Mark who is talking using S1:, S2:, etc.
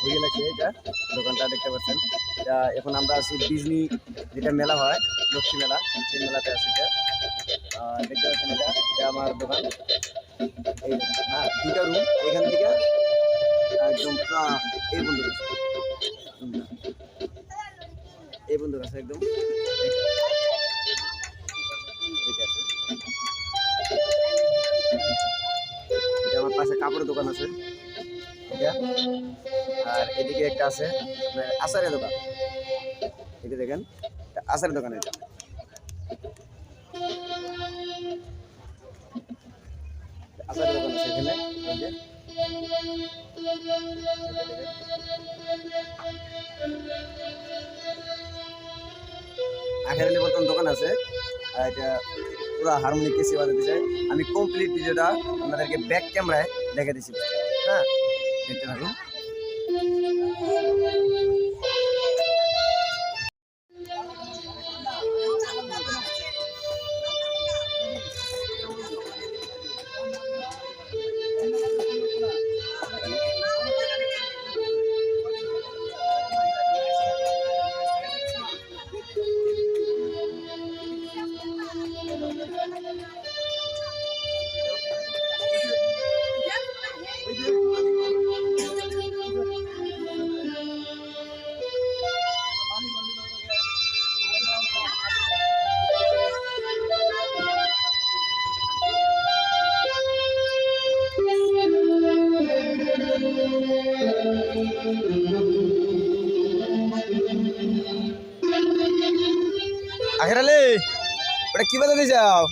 S1: হয়ে লাগছে এটা দোকানটা দেখতে পাচ্ছেন। এখন আমরা আছি ডিজনি যেটা মেলা হয়, লক্ষ্মী মেলা, সেই মেলাতে আছি এটা। দেখতে পাচ্ছেন এটা আমার দোকান। এই হ্যাঁ, দুটা রুম, এখান থেকে একদম পুরা এই বন্ধুর কাছে, এই বন্ধুর কাছে একদম ঠিক আছে। এটা আমার পাশে কাপড়ের দোকান আছে এটা, আর এদিকে একটা আছে আচারের দোকান। এটা দেখেন আচারের দোকান, এটা আচারের দোকান আছে এখানে। আখেরালি বর্তমান দোকান আছে। আর এটা পুরো হারমোনিক কেসি বাজাতে চাই। আমি কমপ্লিট ভিডিওটা আপনাদেরকে ব্যাক ক্যামেরায় দেখে দিচ্ছি। হ্যাঁ, দেখতে থাকুন। আখেরালি ওটা কি বাজাতে যাও?